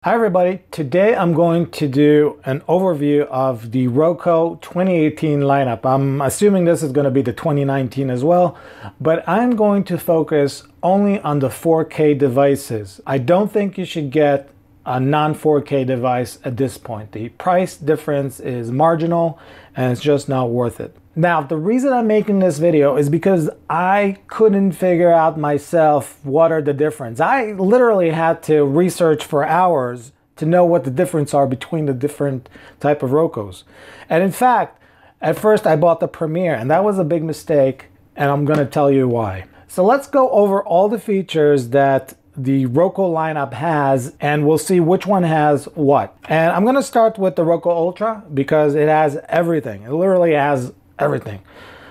Hi everybody, today I'm going to do an overview of the Roku 2018 lineup. I'm assuming this is going to be the 2019 as well, but I'm going to focus only on the 4K devices. I don't think you should get a non-4K device at this point. The price difference is marginal and it's just not worth it. Now, the reason I'm making this video is because I couldn't figure out myself what are the difference. I literally had to research for hours to know what the difference are between the different type of Rokus. And in fact, at first I bought the Premier and that was a big mistake, and I'm gonna tell you why. So let's go over all the features that the Roku lineup has, and we'll see which one has what. And I'm gonna start with the Roku Ultra because it has everything. It literally has everything.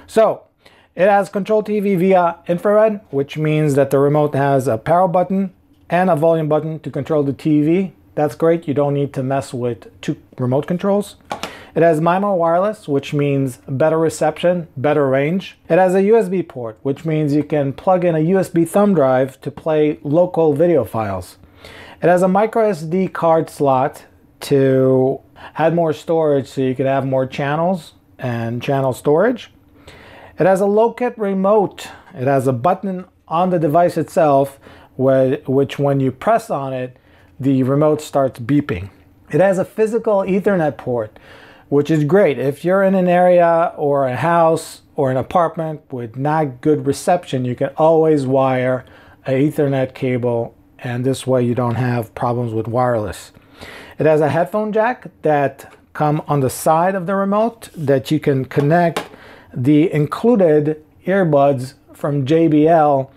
So it has Control TV via infrared, which means that the remote has a power button and a volume button to control the TV. That's great. You don't need to mess with two remote controls. It has MIMO wireless, which means better reception, better range. It has a USB port, which means you can plug in a USB thumb drive to play local video files. It has a micro SD card slot to add more storage so you can have more channels and channel storage. It has a Lokit remote. It has a button on the device itself which when you press on it, the remote starts beeping. It has a physical Ethernet port, which is great. If you're in an area or a house or an apartment with not good reception, you can always wire an Ethernet cable, and this way you don't have problems with wireless. It has a headphone jack that come on the side of the remote that you can connect the included earbuds from JBL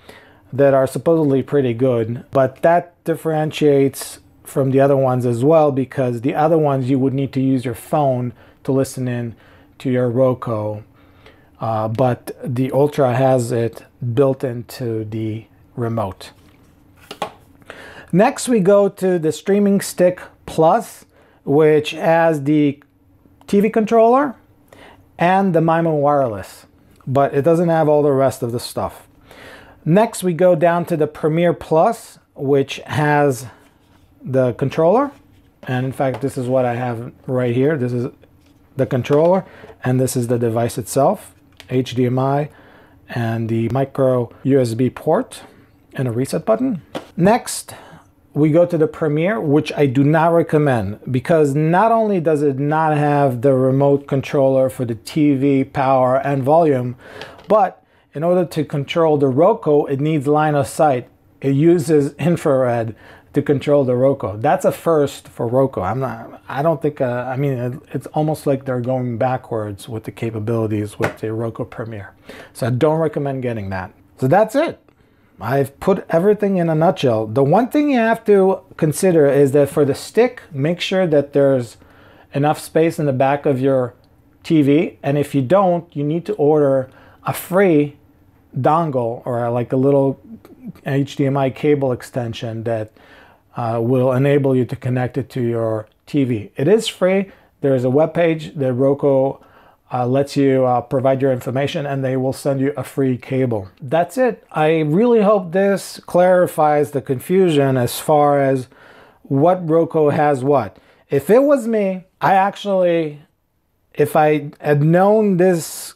that are supposedly pretty good, but that differentiates from the other ones as well, because the other ones you would need to use your phone to listen in to your Roku, but the Ultra has it built into the remote. Next we go to the Streaming Stick Plus, which has the TV controller and the MIMO wireless, but it doesn't have all the rest of the stuff. Next we go down to the Premier Plus, which has the controller, and in fact this is what I have right here. This is the controller and this is the device itself, HDMI and the micro USB port and a reset button. Next we go to the Premier, which I do not recommend, because not only does it not have the remote controller for the TV, power, and volume, but in order to control the Roku, it needs line of sight. It uses infrared to control the Roku. That's a first for Roku. I don't think, I mean, it's almost like they're going backwards with the capabilities with the Roku Premier. So I don't recommend getting that. So that's it. I've put everything in a nutshell. The one thing you have to consider is that for the stick, make sure that there's enough space in the back of your TV. And if you don't, you need to order a free dongle or like a little HDMI cable extension that will enable you to connect it to your TV. It is free. There's a web page that Roku lets you provide your information, and they will send you a free cable. That's it. I really hope this clarifies the confusion as far as what Roku has what. If it was me, if I had known this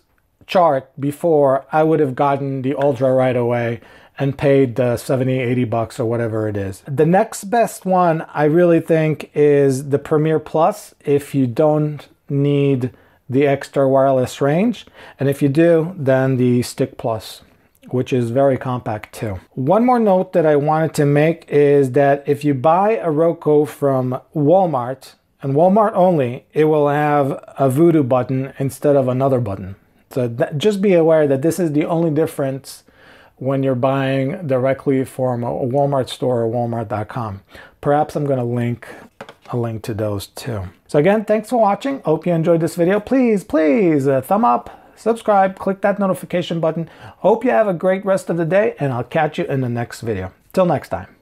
chart before, I would have gotten the Ultra right away and paid the 70, 80 bucks or whatever it is. The next best one I really think is the Premier Plus if you don't need the extra wireless range, and if you do, then the Stick Plus, which is very compact too. One more note that I wanted to make is that if you buy a Roku from Walmart, and Walmart only, it will have a Vudu button instead of another button. So just be aware that this is the only difference when you're buying directly from a Walmart store or walmart.com. Perhaps I'm going to link a link to those too. So again, thanks for watching. Hope you enjoyed this video. Please thumb up, subscribe, click that notification button. Hope you have a great rest of the day, and I'll catch you in the next video. Till next time.